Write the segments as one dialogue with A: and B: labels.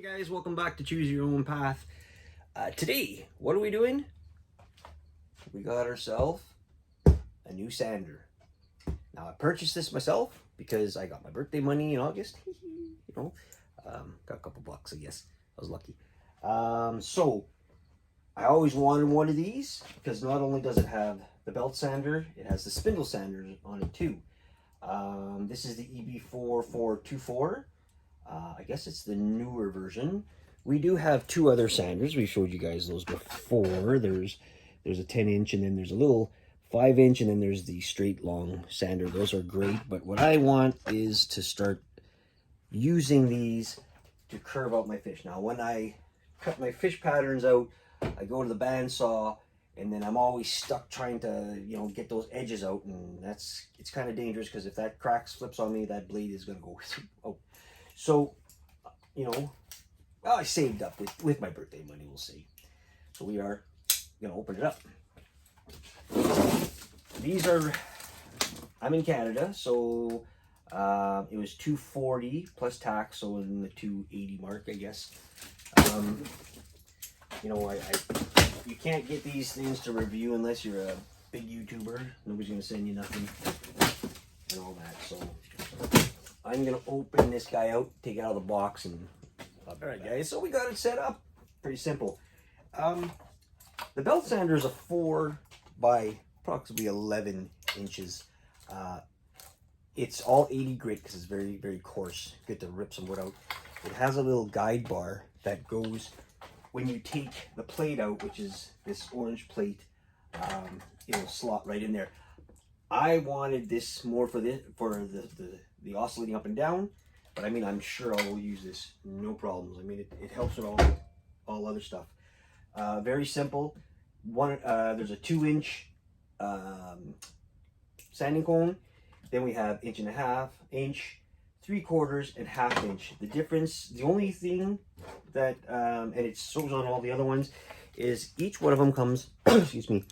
A: Guys, welcome back to Choose Your Own Path. Today, what are we doing? We got ourselves a new sander. Now, I purchased this myself because I got my birthday money in August. Got a couple bucks, I guess. I was lucky. So, I always wanted one of these because not only does it have the belt sander, it has the spindle sander on it too. This is the EB4424. I guess it's the newer version. We do have two other sanders. We showed you guys those before. There's a 10-inch, and then there's a little 5-inch, and then there's the straight long sander. Those are great, but what I want is to start using these to curve out my fish. Now, when I cut my fish patterns out, I go to the bandsaw, and then I'm always stuck trying to, get those edges out, and it's kind of dangerous because if that flips on me, that blade is going to go out. So, I saved up with my birthday money, we'll see. So we are going to open it up. These are, I'm in Canada, so it was $240 plus tax, so in the $280 mark, I guess. You can't get these things to review unless you're a big YouTuber. Nobody's going to send you nothing and all that, so I'm going to open this guy out, take it out of the box, and alright guys, so we got it set up. Pretty simple. The belt sander is a 4 by approximately 11 inches. It's all 80 grit because it's very, very coarse. Good to rip some wood out. It has a little guide bar that goes when you take the plate out, which is this orange plate. It'll slot right in there. I wanted this more for the oscillating up and down, but I mean, I'm sure I will use this no problems. I mean, it helps with all other stuff. Very simple. There's a 2-inch sanding cone. Then we have 1.5 inch, 3/4, and 1/2 inch. The difference, the only thing that, and it shows on all the other ones, is each one of them comes, excuse me,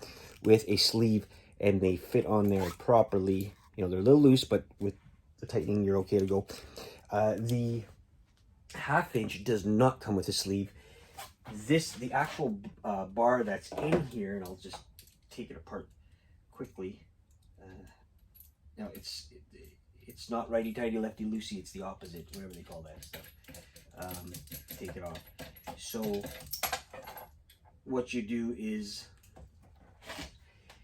A: with a sleeve, and they fit on there properly. They're a little loose, but with the tightening, you're okay to go. The 1/2 inch does not come with a sleeve. The actual bar that's in here, and I'll just take it apart quickly. Now it's not righty-tighty, lefty-loosey. It's the opposite, whatever they call that stuff. Take it off. So what you do is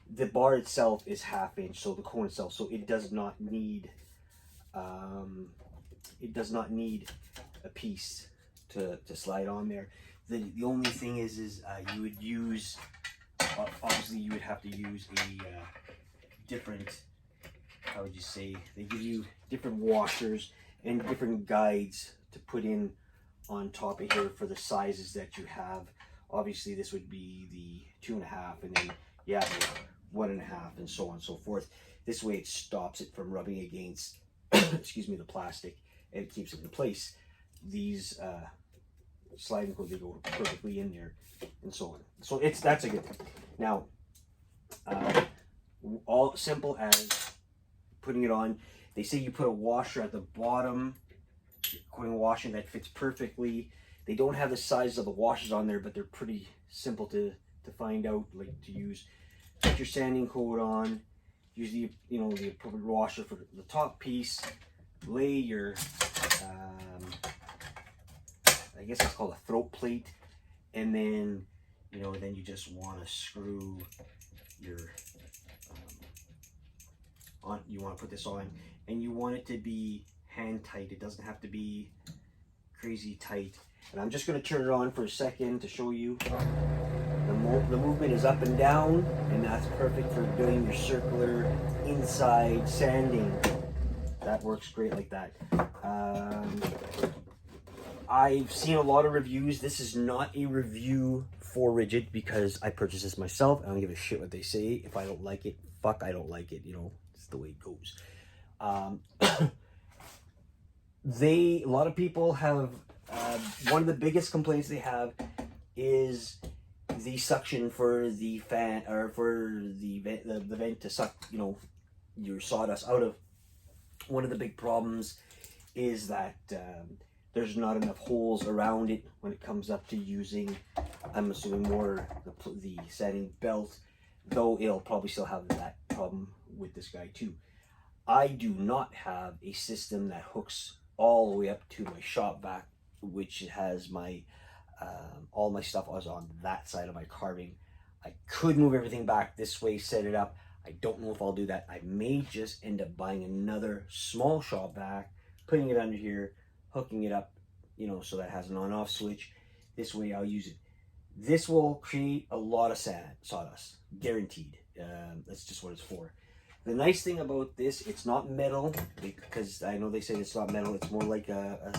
A: the bar itself is 1/2 inch, so the cone itself, so it does not need a piece to slide on there. The only thing is you would use, obviously you would have to use a different, how would you say, they give you different washers and different guides to put in on top of here for the sizes that you have. Obviously this would be the 2.5, and then you have the 1.5, and so on and so forth. This way it stops it from rubbing against excuse me, the plastic, and it keeps it in place. These sliding codes, they go perfectly in there, and so on. So that's a good thing. Now, all simple as putting it on. They say you put a washer at the bottom, coin washing, that fits perfectly. They don't have the size of the washers on there, but they're pretty simple to find out, like to use. Put your sanding coat on, use the appropriate washer for the top piece, lay your I guess it's called a throat plate, and then then you just want to screw your you want to put this on, and you want it to be hand tight. It doesn't have to be crazy tight. And I'm just going to turn it on for a second to show you. The movement is up and down, and that's perfect for doing your circular inside sanding. That works great like that. I've seen a lot of reviews. This is not a review for Ridgid because I purchased this myself. I don't give a shit what they say. If I don't like it, fuck, I don't like it. It's the way it goes. A lot of people have, one of the biggest complaints they have is the suction for the fan, or for the vent to suck, your sawdust out of. One of the big problems is that there's not enough holes around it when it comes up to using, I'm assuming, more the sanding belt, though it'll probably still have that problem with this guy too. I do not have a system that hooks all the way up to my shop vac, which has my all my stuff was on that side of my carving. I could move everything back this way, set it up. I don't know if I'll do that. I may just end up buying another small shop vac, putting it under here, hooking it up, you know, so that has an on-off switch. This way I'll use it. This will create a lot of sawdust, guaranteed. That's just what it's for. The nice thing about this, it's not metal, because I know they say it's not metal. It's more like a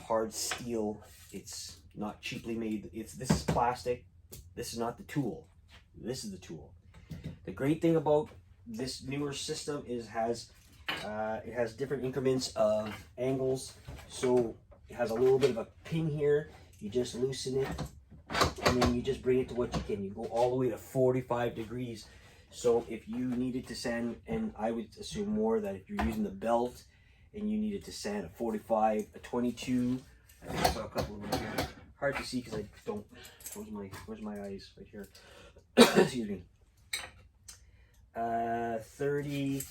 A: hard steel. It's not cheaply made. This is plastic. This is not the tool. This is the tool. The great thing about this newer system is it has different increments of angles. So it has a little bit of a pin here. You just loosen it, and then you just bring it to what you can. You go all the way to 45 degrees. So if you needed to sand, and I would assume more that if you're using the belt and you needed to sand a 45, a 22, I think I saw a couple of them here. Hard to see because I don't. Where's my eyes? Right here. Excuse me. 30,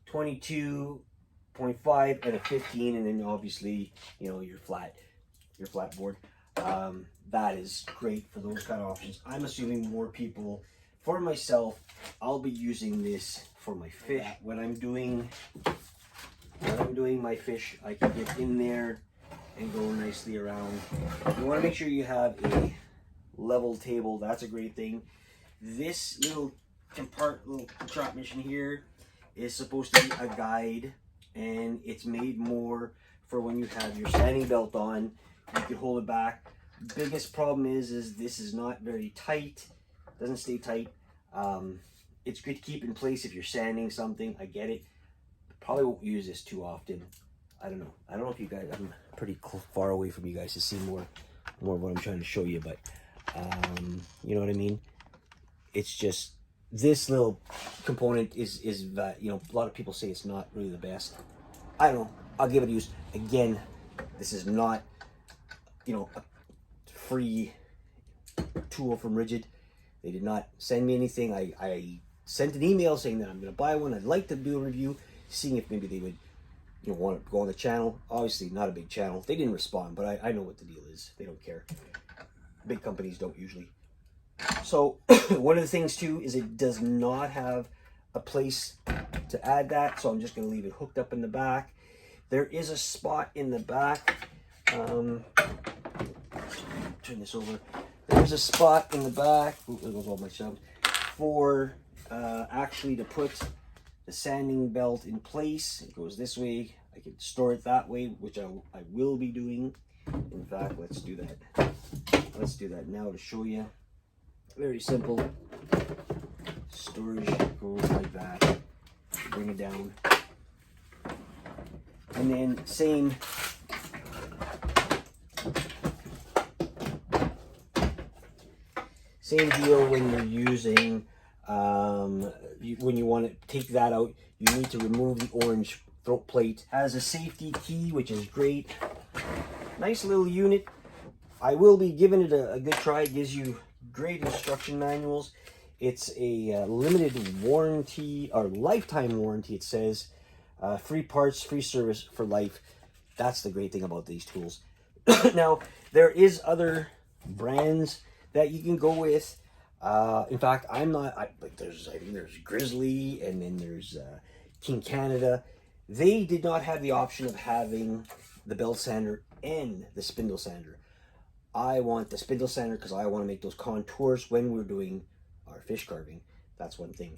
A: 22.5, and a 15, and then obviously, you know, your flat board. That is great for those kind of options. I'm assuming more people. For myself, I'll be using this for my fish. When I'm doing my fish, I can get in there and go nicely around. You want to make sure you have a level table. That's a great thing. This little contraption here is supposed to be a guide, and it's made more for when you have your sanding belt on. You can hold it back. Biggest problem is this is not very tight. Doesn't stay tight. It's good to keep in place if you're sanding something. I get it. Probably won't use this too often. I don't know. I don't know if you guys. I'm pretty far away from you guys to see more of what I'm trying to show you, but you know what I mean. It's just this little component is that, you know, a lot of people say it's not really the best. I don't know. I'll give it a use. Again, this is not, you know, a free tool from Ridgid. They did not send me anything. I sent an email saying that I'm going to buy one. I'd like to do a review, seeing if maybe they would, you know, want to go on the channel. Obviously, not a big channel. They didn't respond, but I know what the deal is. They don't care. Big companies don't usually. So one of the things too is it does not have a place to add that, so I'm just going to leave it hooked up in the back. There is a spot in the back. Turn this over. There's a spot in the back. Ooh, there goes all my subs. For actually to put the sanding belt in place. It goes this way. I can store it that way, which I will be doing. In fact, let's do that. Let's do that now to show you. Very simple. Storage goes like that. Bring it down. And then same deal when you're using, when you want to take that out, you need to remove the orange throat plate. Has a safety key, which is great. Nice little unit. I will be giving it a good try. It gives you great instruction manuals. It's a limited warranty, or lifetime warranty, it says. Free parts, free service for life. That's the great thing about these tools. Now, there is other brands that you can go with. In fact, I think there's Grizzly, and then there's King Canada. They did not have the option of having the belt sander and the spindle sander. I want the spindle sander because I want to make those contours when we're doing our fish carving. That's one thing.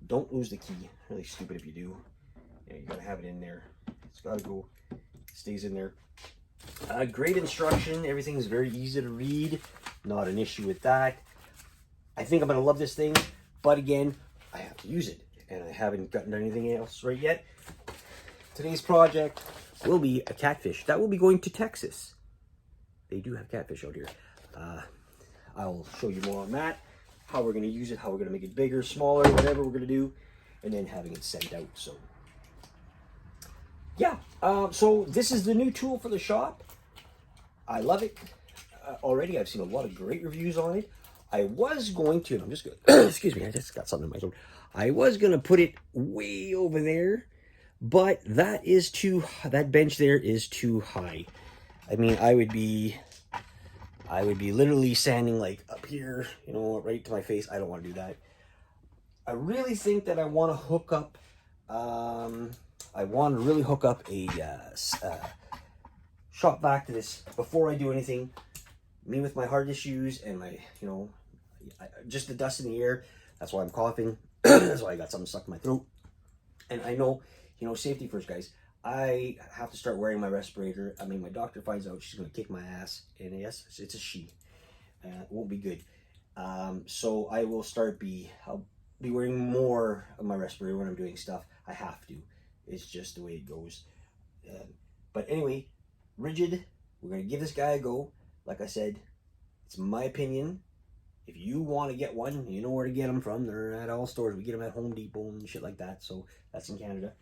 A: Don't lose the key. Really stupid if you do. Yeah, you gotta have it in there. It's gotta go. It stays in there. Great instruction. Everything's very easy to read. Not an issue with that. I think I'm gonna love this thing, but again, I have to use it, and I haven't gotten anything else right yet. Today's project will be a catfish that will be going to Texas. They do have catfish out here. I'll show you more on that, how we're gonna use it, how we're gonna make it bigger, smaller, whatever we're gonna do, and then having it sent out. So yeah, So this is the new tool for the shop. I love it. Already I've seen a lot of great reviews on it. I was going to, I'm just going to, excuse me, I just got something in my throat. I was going to put it way over there, but that bench there is too high. I mean, I would be literally standing like up here, you know, right to my face. I don't want to do that. I really think that I want to hook up, I want to really hook up a shop vac to this before I do anything. Me with my heart issues and my, you know, just the dust in the air. That's why I'm coughing. That's why I got something stuck in my throat. And I know, you know, safety first, guys. I have to start wearing my respirator. I mean, my doctor finds out, she's going to kick my ass. And yes, it's a she. It won't be good. So I will I'll be wearing more of my respirator when I'm doing stuff. I have to. It's just the way it goes. But anyway, Ridgid, we're going to give this guy a go. Like I said, it's my opinion. If you want to get one, you know where to get them from. They're at all stores. We get them at Home Depot and shit like that. So that's in Canada.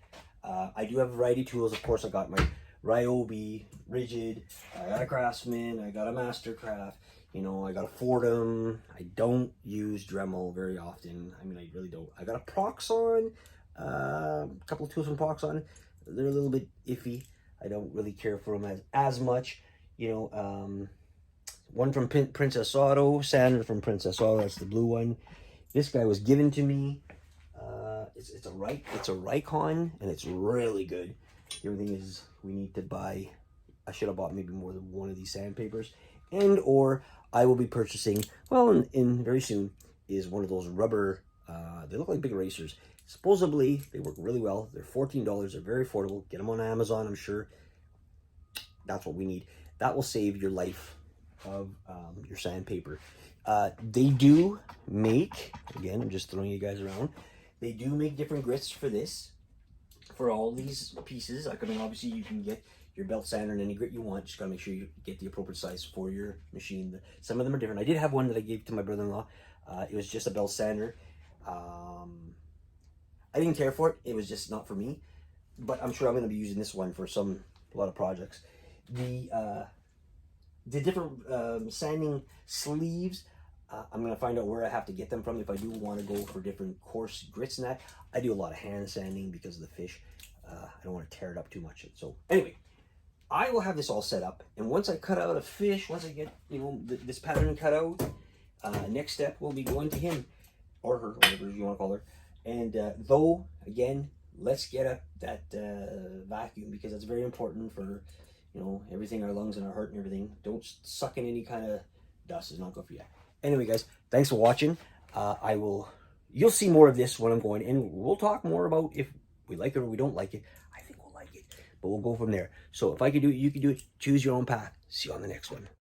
A: I do have a variety of tools. Of course, I got my Ryobi, Ridgid. I got a Craftsman. I got a Mastercraft. You know, I got a Fordham. I don't use Dremel very often. I mean, I really don't. I got a Proxxon. A couple of tools from Proxxon. They're a little bit iffy. I don't really care for them as much. You know, one from Princess Auto, sander from Princess Auto. That's the blue one. This guy was given to me. It's a Rikon, and it's really good. The only thing is, we need to buy. I should have bought maybe more than one of these sandpapers, or I will be purchasing. Well, in very soon is one of those rubber. They look like big erasers. Supposedly they work really well. They're $14. They're very affordable. Get them on Amazon, I'm sure. That's what we need. That will save your life of your sandpaper. They do make, again, I'm just throwing you guys around. They do make different grits for this, for all these pieces. I mean, obviously you can get your belt sander in any grit you want. Just gotta make sure you get the appropriate size for your machine. Some of them are different. I did have one that I gave to my brother-in-law. It was just a belt sander. I didn't care for it. It was just not for me. But I'm sure I'm gonna be using this one for a lot of projects. The different sanding sleeves, I'm going to find out where I have to get them from if I do want to go for different coarse grits and that. I do a lot of hand sanding because of the fish. I don't want to tear it up too much. So anyway, I will have this all set up. And once I cut out a fish, once I get, you know, this pattern cut out, next step will be going to him or her, whatever you want to call her. And though, again, let's get that vacuum, because that's very important for, you know, everything, our lungs and our heart and everything. Don't suck in any kind of dust. It's not good for you. Anyway, guys, thanks for watching. You'll see more of this when I'm going, and we'll talk more about if we like it or we don't like it. I think we'll like it, but we'll go from there. So if I can do it, you can do it. Choose your own path. See you on the next one.